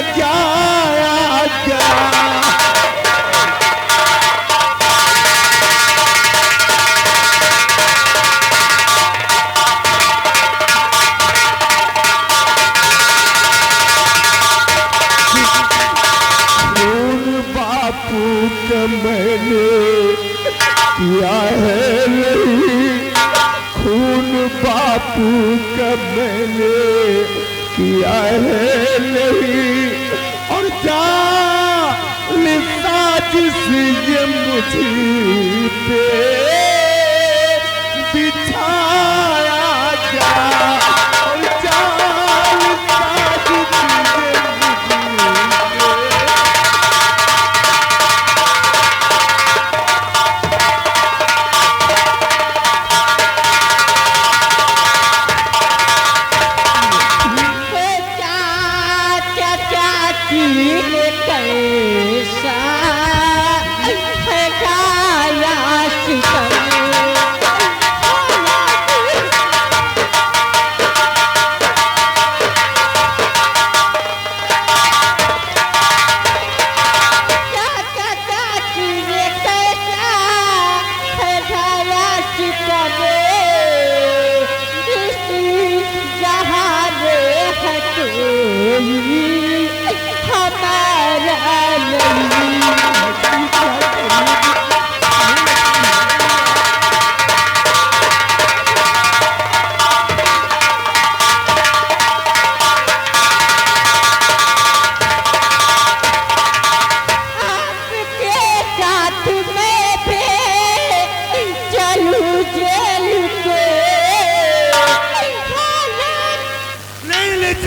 आज्ञा आज्ञा। मैंने किया है नहीं, खून बापू का मैंने किया है नहीं, और जान साजिश ये मुझे पे बिछाया गया, और जान साजिश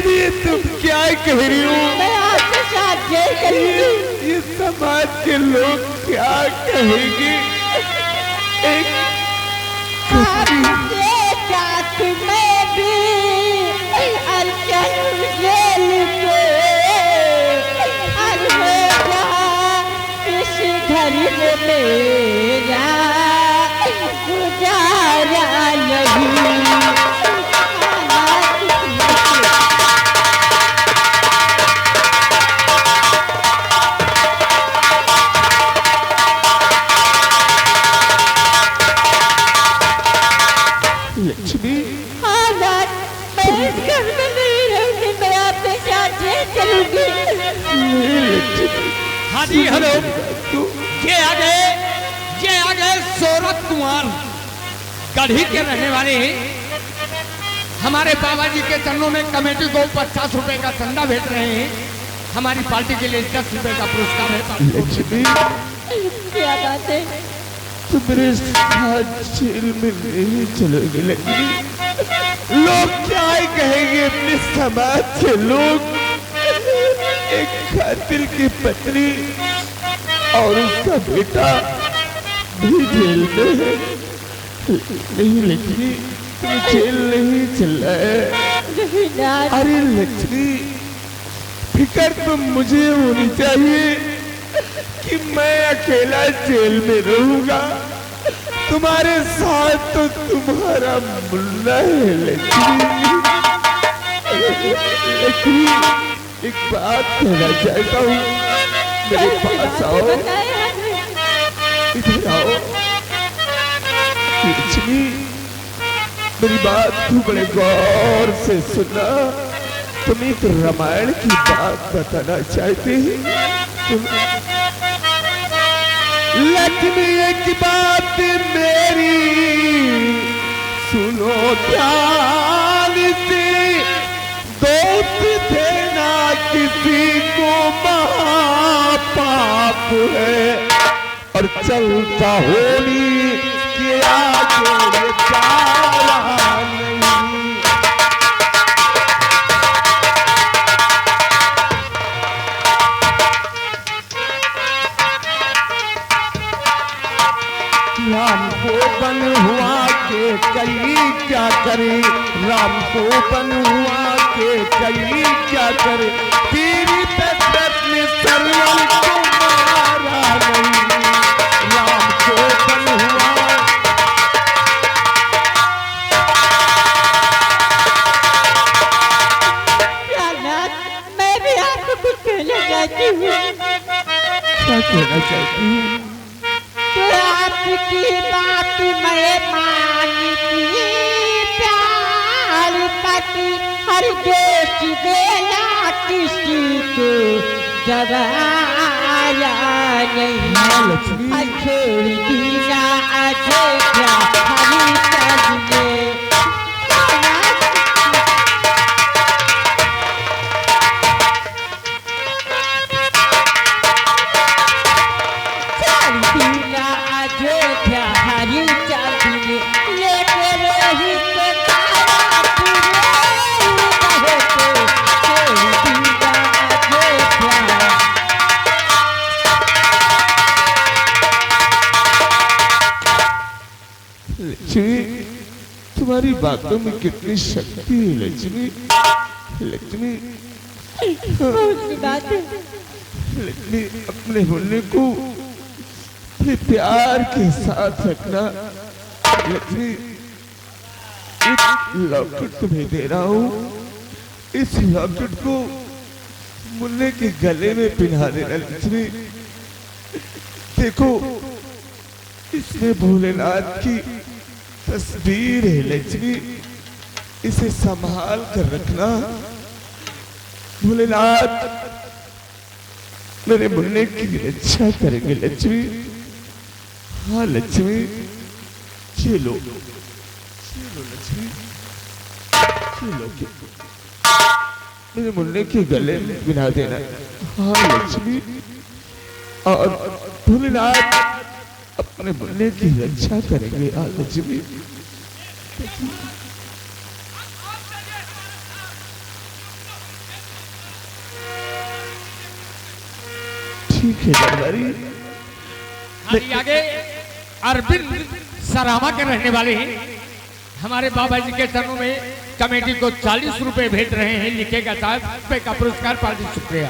ये तुम क्या कह रही हो? मैं आपके साथ जेल करूंगी। ये समाज के लोग क्या कहेंगे? एक आपके साथ मैं भी चलूं जेल पे, इस घर में मेरा गुजारा नहीं। लक्ष्मी, मैं इस घर में नहीं रहूंगी, मैं आपके साथ जेल चलूंगी। हाँ जी, हेलो, ये आ गए सूरत कुमार, गढ़ी के रहने वाले हैं। हमारे बाबा जी के चरणों में कमेटी को 50 रुपए का चंदा भेज रहे हैं। हमारी पार्टी के लिए 10 रुपए का पुरस्कार है। लक्ष्मी, क्या बात है? तुम मेरे साथ जेल में नहीं चलोगे लक्ष्मी। लोग क्या कहेंगे? अपने समाज के लोग एक कातिल की पत्नी और उसका बेटा भी जेल में है। नहीं लक्ष्मी, तुम जेल नहीं चल रहा है। अरे लक्ष्मी, फिक्र तो मुझे होनी चाहिए कि मैं अकेला जेल में रहूंगा, तुम्हारे साथ तो तुम्हारा मुन्ना है। लक्ष्मी, एक बात कहना चाहता हूँ, मेरे पास आओ, इधर आओ। लक्ष्मी, मेरी बात तू बड़े गौर से सुनना। तुम एक रामायण की बात बताना चाहते हैं। लक्ष्मी, एक बात मेरी सुनो ध्यान से, दोस्त देना किसी को महापाप है, और चलता होली के आगे ये चारा नहीं। राम को बन हुआ के कई क्या करे, राम को बन हुआ के कई क्या करे, तेरी प्रश्न सर्वम को मारा नहीं। राम को बन हुआ, मैं भी आपको कुछ क्या कहना चाहती हूँ? तो आपकी बात मैं मानती, प्यार पति हर देश देना किसी को दबाया नहीं। लक्ष्मी छोड़ दीना अजय क्या हरी चंद लक्ष्मी, तुम्हारी बातों में कितनी शक्ति है लक्ष्मी। लक्ष्मी लक्ष्मी, अपने मुन्ने को अपने प्यार के साथ रखना। लक्ष्मी, एक लॉकेट तुम्हें दे रहा हूँ, इस लॉकेट को मुन्ने के गले में पहना देना। लक्ष्मी देखो, इसमें भोलेनाथ की तस्वीर है। लक्ष्मी, इसे संभाल कर रखना। भोलेनाथ मेरे मुन्ने की रक्षा करेंगे। लक्ष्मी, हाँ लक्ष्मी, चलो चलो लक्ष्मी, चलो मेरे मुन्ने के गले में बिना देना। हाँ लक्ष्मी, और भोलेनाथ अपने मुन्ने की रक्षा करेंगे। हाँ लक्ष्मी, ठीक है दरबारी। आगे अरविंद सरामा के रहने वाले हैं, हमारे बाबा जी के चरणों में कमेटी को 40 रुपए भेज रहे हैं। लिखेगा साहब रुपए का पुरस्कार। पार्टी शुक्रिया।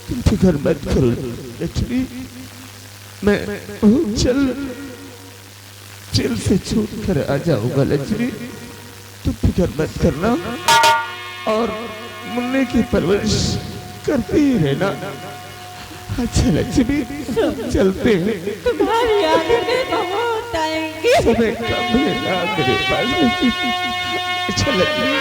तुम फिक्र मत करो लक्ष्मी, मैं चल से छूट कर आ जाऊंगा। लक्ष्मी तुम फिक्र मत करना, और मुन्ने की परवरिश करती ही रहना। अच्छा लक्ष्मी, चलते हैं। तुम्हारी आंखें बहुत आएंगी। समय कम है ना मेरे पास। अच्छा लक्ष्मी,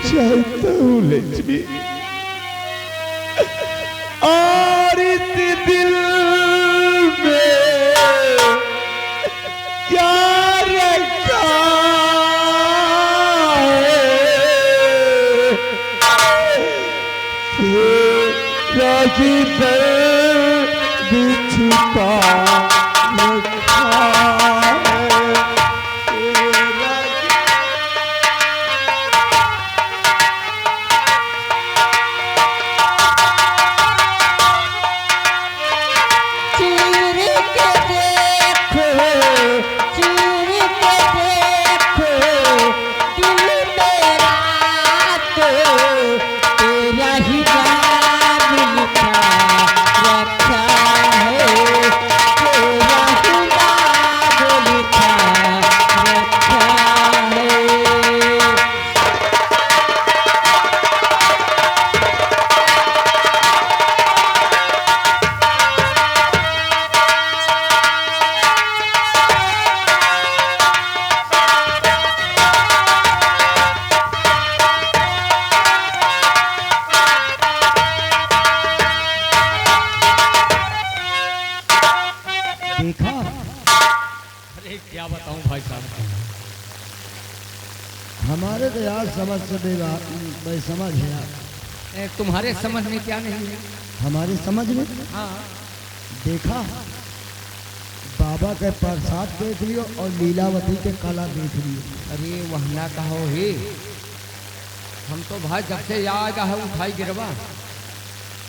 चाहता हूँ लक्ष्मी, और इस दिल में क्या रखा है, तेरा ही दर्द छुपा रखा है। देखा? अरे क्या बताऊं भाई साहब, हमारे तो यार समझ से भाई समझ है यार। तुम्हारे समझ में क्या नहीं है? हमारे समझ में हाँ, देखा, बाबा के प्रसाद देख लियो और लीलावती के कला देख लियो। अरे वहना कहो हे, हम तो भाई जब से याद है उठाई गिरवा।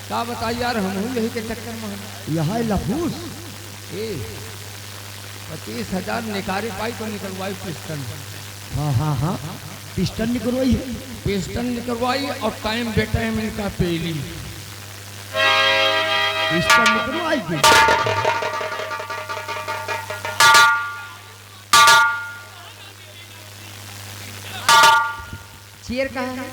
क्या बताइए यार, हम यही के चक्कर में हैं। यहाँ लफूस 25,000 निकारे पाई तो निकलवाई पिस्टन। हाँ पिस्टन निकलवाई है। पिस्टन निकलवाई और टाइम बेटा है इनका पेली। पिस्टन निकलवाई थी। चेयर कहाँ है?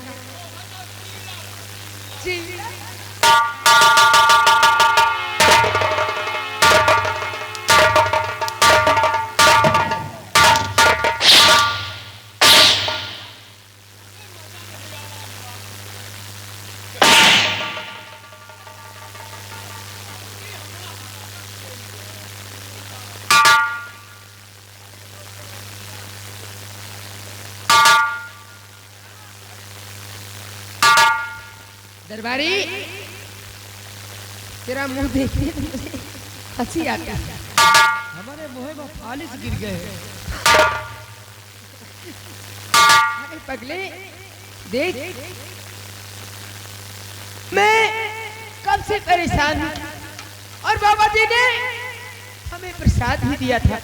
दरबारी, तेरा मुंह देखते ही मुझे हंसी आती है। हमारे मुंह में फालिस गिर गए। अरे पगले देख, मैं कब से परेशान हूँ और बाबा जी ने हमें प्रसाद भी दिया था।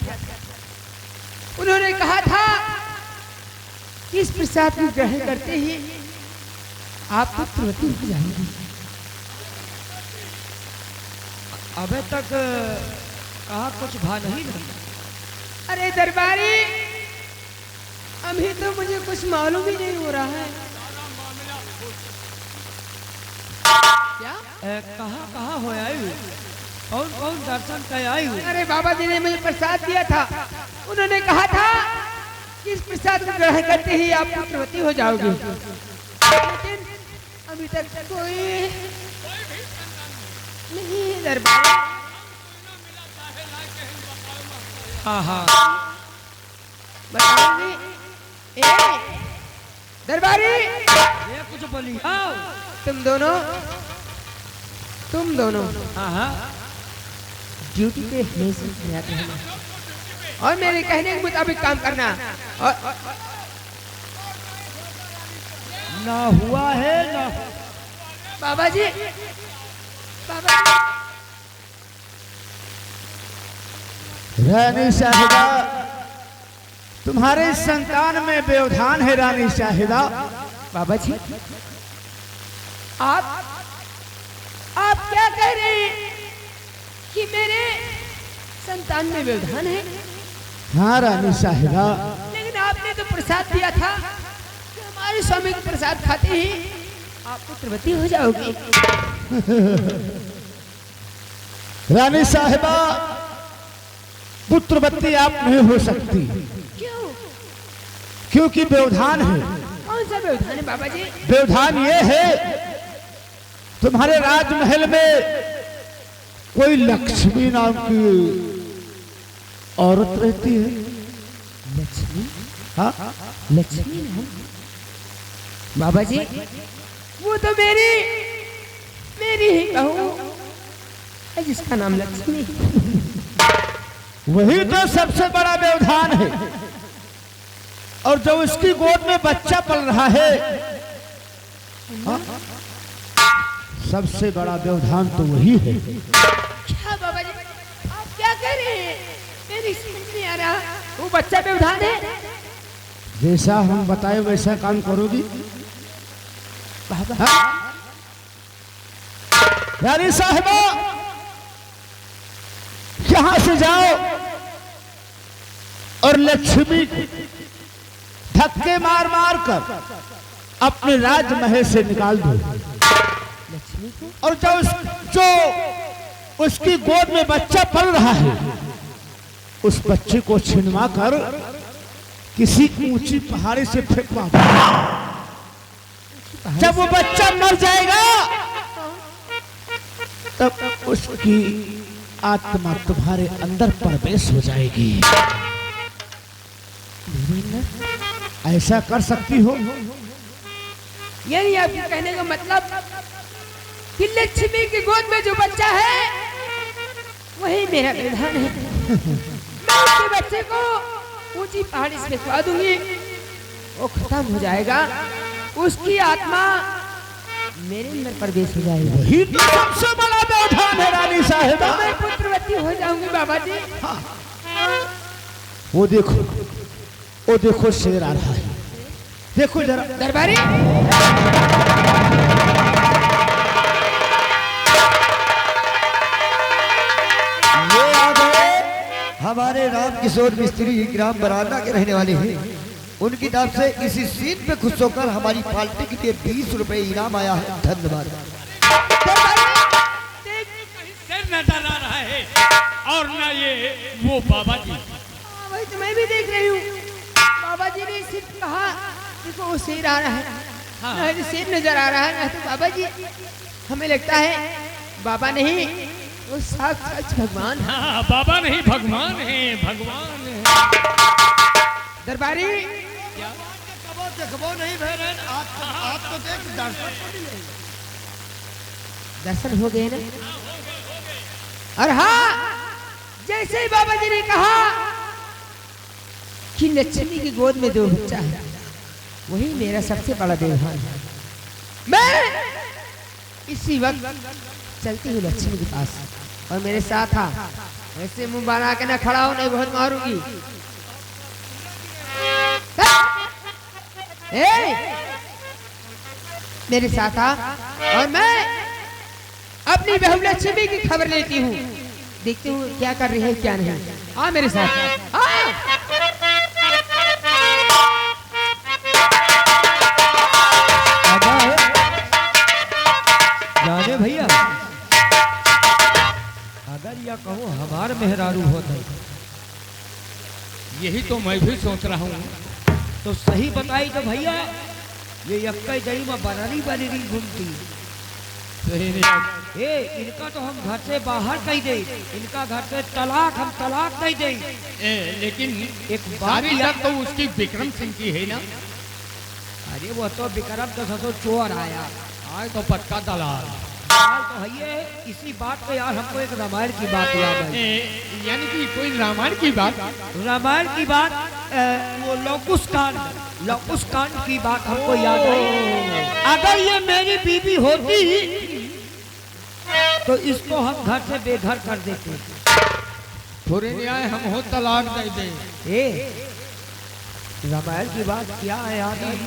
उन्होंने कहा था कि इस प्रसाद को ग्रहण करते ही आप पुत्रवती हो जाएंगी। अबे तक कहा कुछ भा नहीं था। अरे दरबारी, अभी तो मुझे कुछ मालूम ही नहीं हो रहा है। क्या कहाँ हो आई? कौन दर्शन कर आई? अरे बाबा जी ने मुझे प्रसाद दिया था। उन्होंने कहा था कि इस प्रसाद को ग्रहण करते ही आप पुत्रवती हो जाओगे। लेकिन अभी तक कोई नहीं दरबारी। हाँ बताओगे? दरबारी, ये कुछ बोली। तुम दोनों हाँ ड्यूटी पे हमेशा याद रहना और मेरे कहने के मुताबिक काम करना। और ना हुआ है ना। बाबा जी, रानी साहिबा, तुम्हारे संतान में व्यवधान है। रानी साहिबा, बाबा जी, आप क्या कह रहे हैं कि मेरे संतान में व्यवधान है? हाँ रानी साहिबा, लेकिन आपने तो प्रसाद दिया था कि हमारे स्वामी के प्रसाद खाते ही आप पुत्रवती हो जाओगी। रानी साहिबा, पुत्रवती आप नहीं हो सकती। क्यों? क्योंकि व्यवधान है। कौन सा व्यवधान है बाबा जी? व्यवधान ये है, तुम्हारे राजमहल में कोई लक्ष्मी नाम की औरत रहती है। लक्ष्मी? हाँ, लक्ष्मी नाम? बाबा जी, वो तो मेरी ही बहू है जिसका नाम लक्ष्मी। वही तो सबसे बड़ा व्यवधान है। और जब उसकी गोद में बच्चा पल रहा है, हाँ, सबसे बड़ा व्यवधान तो वही है। क्या बाबा जी, आप क्या कह रहे हैं? मेरी समझ नहीं आ रहा। वो बच्चा व्यवधान है? जैसा हम बताए वैसा काम करोगी बाबा। हाँ? रानी साहिबा, यहां से जाओ और लक्ष्मी को धक्के मार मार कर अपने राजमहल से निकाल दो। लक्ष्मी को? और जो उसकी गोद में बच्चा पल रहा है, उस बच्चे को छिनवा कर किसी ऊंची पहाड़ी से फेंकवा दो। जब वो बच्चा मर जाएगा, तब उसकी आत्मा तुम्हारे अंदर प्रवेश हो जाएगी। ऐसा कर सकती हो? यानी आपके कहने का मतलब कि लक्ष्मी की गोद में जो बच्चा है वही मेरा विधान है। मैं उसके बच्चे को ऊंची पहाड़ी से फेंकवा दूंगी, वो खत्म हो जाएगा। उसकी आत्मा मेरे अंदर प्रवेश हो जाएगा। ही तो सबसे बड़ा व्यवधान है रानी साहिबा। तो मैं पुत्रवती हो जाऊंगी बाबा जी। वो देखो शेर आ रहा है, देखो जरा। दरबारी ये आ गए हमारे राम किशोर मिस्त्री ग्राम बराना के रहने वाले हैं। उनकी तरफ से इसी सीट पे खुश होकर हमारी पार्टी के लिए 20 रुपए इनाम आया है। धन्यवाद। सिर नजर आ रहा है और ना ये वो बाबा जी। वही तो मैं भी देख रही हूँ। बाबा जी ने सिर्फ कहा देखो वो शेर आ रहा है। हाँ। ना तो शेर नजर आ रहा है ना तो बाबा जी। हमें लगता है बाबा नहीं वो साक्षात भगवान है। हाँ बाबा नहीं भगवान है, भगवान है। दरबारी देखबो नहीं बहन, आप तो देख दर्शन हो गए ना। और हाँ जैसे ही बाबा जी ने कहा कि लक्ष्मी की गोद में 2 बच्चा है, वही मेरा सबसे बड़ा व्यवहार है। मैं इसी वक्त चलती हूँ लक्ष्मी के पास और मेरे साथ आ। ऐसे मुंह बना के ना खड़ा हो, नहीं बहुत मारूंगी। मेरे साथ आ और मैं अपनी बहू लक्ष्मी की खबर लेती हूँ। देखती हूँ क्या कर रही है क्या नहीं। आ मेरे साथ आ। जाने भैया, अगर या कहूँ हमार मेहरारू होता यही तो मैं भी सोच रहा हूँ। तो सही बताई तो भैया ये यक्का जड़ी में बनानी बनेरी घूमती। ए इनका तो हम घर से बाहर कही दे, इनका घर से तलाक, हम तलाक कही दे। लेकिन एक सारी बात तो उसकी विक्रम सिंह की है ना। अरे वो तो विक्रम तो ससुर चोर आया, आज तो पक्का दलाल। हाल तो है ये। इसी बात पे यार हमको एक रामायण की बात याद आई। यानी कि कोई रामायण की बात। रामायण की बात, वो लौकुश कांड की बात हमको याद आई। अगर ये मेरी बीवी होती तो इसको हम घर से बेघर कर देते। थोड़े न्याय हम हो तलाक दे दे। रामायण की बात क्या है याद आई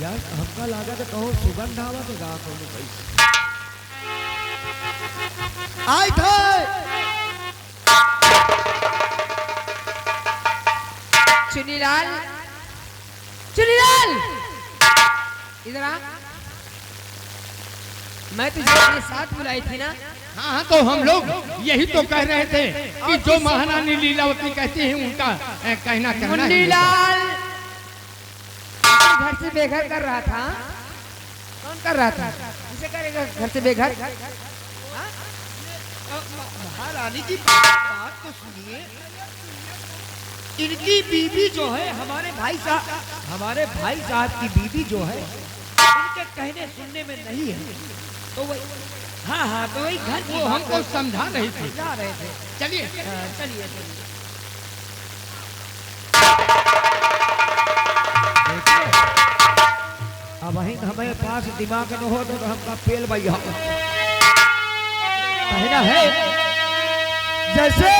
यार। हमका लगा तो कहो सुगंध आवा तो गा कहो कैसे आई थे। चुनीलाल, चुनीलाल इधर आ। मैं तुझे अपने साथ बुलाई थी ना। हाँ तो हम लोग यही तो कह रहे थे कि जो महारानी लीलावती कहती है उनका कहना करना है। मुन्नीलाल घर से बेघर कर रहा था। कौन कर रहा था? किसे करेगा घर से बेघर? महारानी की बात तो सुनिए। इनकी बीवी जो है हमारे भाई साहब की बीवी जो है इनके कहने सुनने में नहीं है। तो वही हाँ तो वही घर वो हमको समझा रही थी। जा रहे थे। चलिए चलिए अब वहीं हमें पास दिमाग न हो तो हमका पेल भैया कहना है। जैसे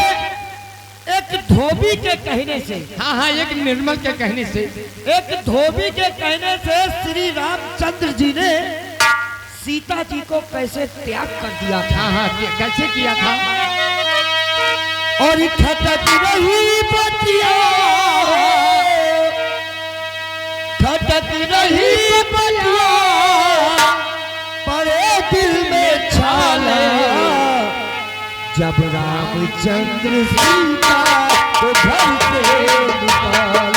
एक धोबी के कहने से, हाँ एक निर्मल के कहने से, एक धोबी के कहने से श्री रामचंद्र जी ने सीता जी को कैसे त्याग कर दिया था। हाँ कैसे किया था। और खटक रही बतिया, खटक रही बतिया परे दिल में छाला। जब रामचंद्र सीता को घर से निकाला।